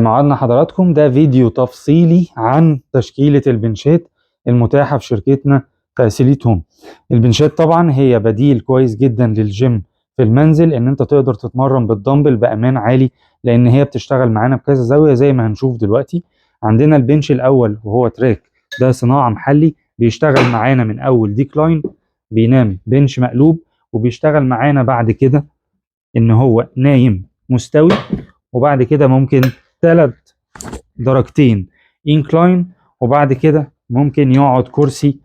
معادنا حضراتكم ده فيديو تفصيلي عن تشكيلة البنشات المتاحة في شركتنا سيليت هوم. البنشات طبعا هي بديل كويس جدا للجيم في المنزل، ان انت تقدر تتمرن بالدمبل بامان عالي، لان هي بتشتغل معانا بكذا زاوية زي ما هنشوف دلوقتي. عندنا البنش الاول وهو تراك، ده صناعة محلي بيشتغل معانا من اول ديكلاين، بينام بنش مقلوب، وبيشتغل معانا بعد كده ان هو نايم مستوي، وبعد كده ممكن 3 درجتين انكلاين، وبعد كده ممكن يقعد كرسي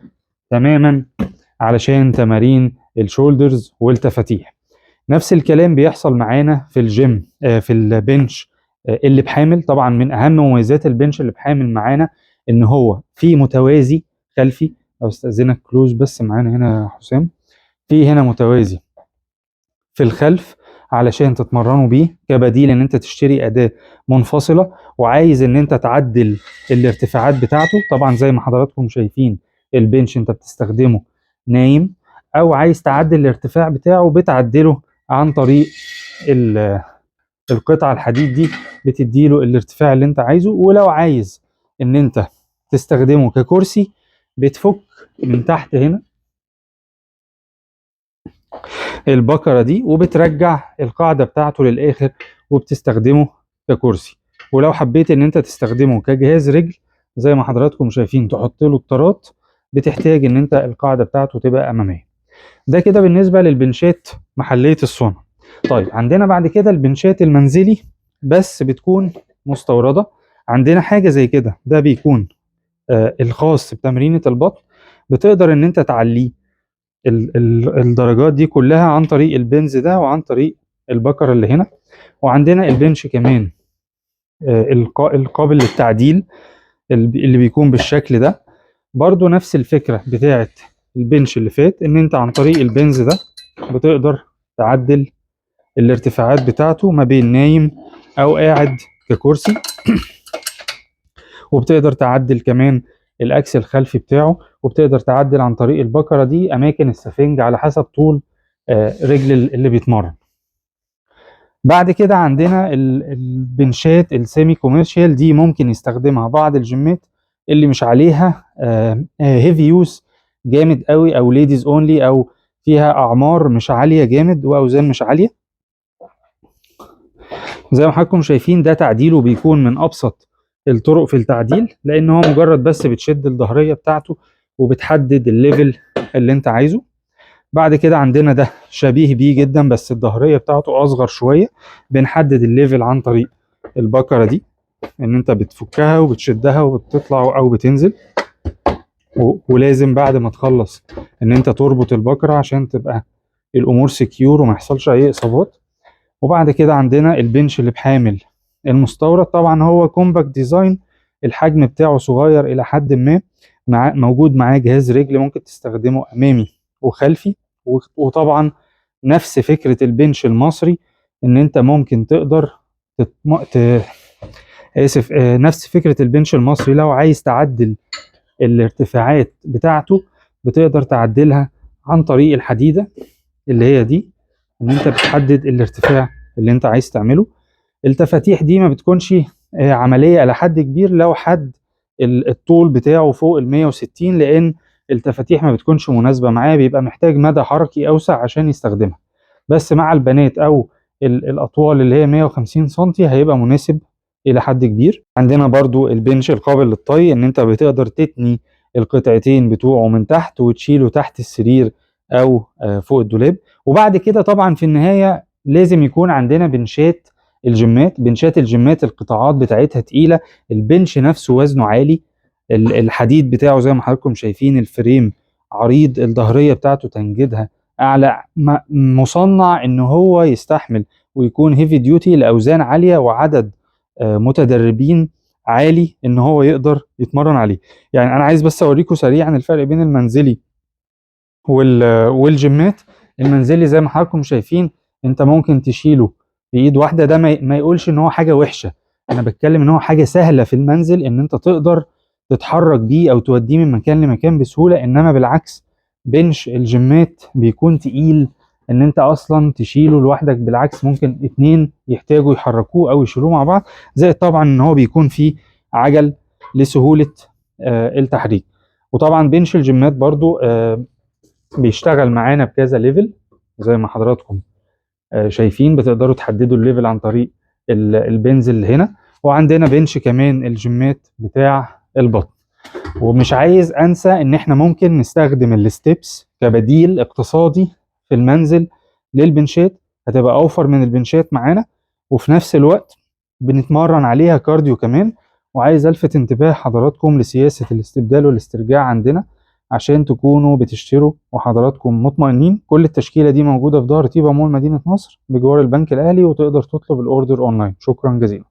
تماما علشان تمارين الشولدرز والتفاتيح. نفس الكلام بيحصل معانا في الجيم في البنش اللي بحامل. طبعا من اهم مميزات البنش اللي بحامل معانا ان هو في متوازي خلفي. لو استاذنك كلوز بس معانا هنا يا حسام، في هنا متوازي في الخلف علشان تتمرنوا بيه كبديل ان انت تشتري اداة منفصلة، وعايز ان انت تعدل الارتفاعات بتاعته. طبعا زي ما حضراتكم شايفين البنش انت بتستخدمه نايم، او عايز تعدل الارتفاع بتاعه بتعدله عن طريق القطعة الحديد دي، بتديله الارتفاع اللي انت عايزه. ولو عايز ان انت تستخدمه ككرسي، بتفك من تحت هنا البكرة دي وبترجع القاعدة بتاعته للآخر وبتستخدمه ككرسي. ولو حبيت ان انت تستخدمه كجهاز رجل زي ما حضراتكم شايفين، تحط له الطارات، بتحتاج ان انت القاعدة بتاعته تبقى امامية. ده كده بالنسبة للبنشات محلية الصنع. طيب عندنا بعد كده البنشات المنزلي، بس بتكون مستوردة. عندنا حاجة زي كده، ده بيكون الخاص بتمرينة البطن، بتقدر ان انت تعليه الدرجات دي كلها عن طريق البنز ده وعن طريق البكر اللي هنا. وعندنا البنش كمان القابل للتعديل اللي بيكون بالشكل ده. برضو نفس الفكرة بتاعت البنش اللي فات، ان انت عن طريق البنز ده بتقدر تعدل الارتفاعات بتاعته ما بين نايم او قاعد ككرسي، وبتقدر تعدل كمان الاكس الخلفي بتاعه، وبتقدر تعدل عن طريق البكرة دي اماكن السفنج على حسب طول رجل اللي بيتمرن. بعد كده عندنا البنشات السيمي كوميرشال، دي ممكن يستخدمها بعض الجيمات اللي مش عليها هيفي يوز جامد قوي، او ليديز اونلي، او فيها اعمار مش عاليه جامد واوزان مش عاليه. زي ما حضراتكم شايفين ده تعديله بيكون من ابسط الطرق في التعديل، لان هو مجرد بس بتشد الظهريه بتاعته وبتحدد الليفل اللي انت عايزه. بعد كده عندنا ده شبيه بيه جدا، بس الظهريه بتاعته اصغر شويه. بنحدد الليفل عن طريق البكره دي، ان انت بتفكها وبتشدها وبتطلع او بتنزل، ولازم بعد ما تخلص ان انت تربط البكره عشان تبقى الامور سكيور وما يحصلش اي اصابات. وبعد كده عندنا البنش اللي بحامل المستورد. طبعا هو كومباكت ديزاين، الحجم بتاعه صغير الى حد ما، موجود معاه جهاز رجل ممكن تستخدمه امامي وخلفي. وطبعا نفس فكرة البنش المصري، ان انت ممكن تقدر نفس فكرة البنش المصري لو عايز تعدل الارتفاعات بتاعته بتقدر تعدلها عن طريق الحديدة اللي هي دي، ان انت بتحدد الارتفاع اللي انت عايز تعمله. التفاتيح دي ما بتكونش عملية إلى حد كبير لو حد الطول بتاعه فوق ال 160، لأن التفاتيح ما بتكونش مناسبة معاه، بيبقى محتاج مدى حركي أوسع عشان يستخدمها. بس مع البنات أو الأطوال اللي هي 150 سنتي هيبقى مناسب إلى حد كبير. عندنا برضو البنش القابل للطي، إن أنت بتقدر تتني القطعتين بتوعه من تحت وتشيله تحت السرير أو فوق الدولاب. وبعد كده طبعا في النهاية لازم يكون عندنا بنشات بنشات الجيمات القطاعات بتاعتها تقيلة، البنش نفسه وزنه عالي، الحديد بتاعه زي ما حضراتكم شايفين الفريم عريض، الظهرية بتاعته تنجيدها أعلى، مصنع إن هو يستحمل ويكون هيفي ديوتي لأوزان عالية وعدد متدربين عالي إن هو يقدر يتمرن عليه. يعني أنا عايز بس أوريكم سريعا الفرق بين المنزلي والجيمات. المنزلي زي ما حضراتكم شايفين انت ممكن تشيله بايد واحده، ده ما يقولش ان هو حاجه وحشه، انا بتكلم ان هو حاجه سهله في المنزل ان انت تقدر تتحرك بيه او توديه من مكان لمكان بسهوله. انما بالعكس بنش الجيمات بيكون تقيل ان انت اصلا تشيله لوحدك، بالعكس ممكن اتنين يحتاجوا يحركوه او يشيلوه مع بعض. زائد طبعا ان هو بيكون فيه عجل لسهولة التحريك. وطبعا بنش الجيمات برضو بيشتغل معانا بكذا ليفل زي ما حضراتكم شايفين. بتقدروا تحددوا الليفل عن طريق البنز اللي هنا. وعندنا بنش كمان الجيمات بتاع البطن. ومش عايز انسى ان احنا ممكن نستخدم الستيبس كبديل اقتصادي في المنزل للبنشات، هتبقى اوفر من البنشات معانا، وفي نفس الوقت بنتمرن عليها كارديو كمان. وعايز الفت انتباه حضراتكم لسياسة الاستبدال والاسترجاع عندنا عشان تكونوا بتشتروا وحضراتكم مطمئنين. كل التشكيلة دي موجودة في دار طيبة مول مدينة نصر بجوار البنك الأهلي، وتقدر تطلب الأوردر أونلاين. شكرا جزيلا.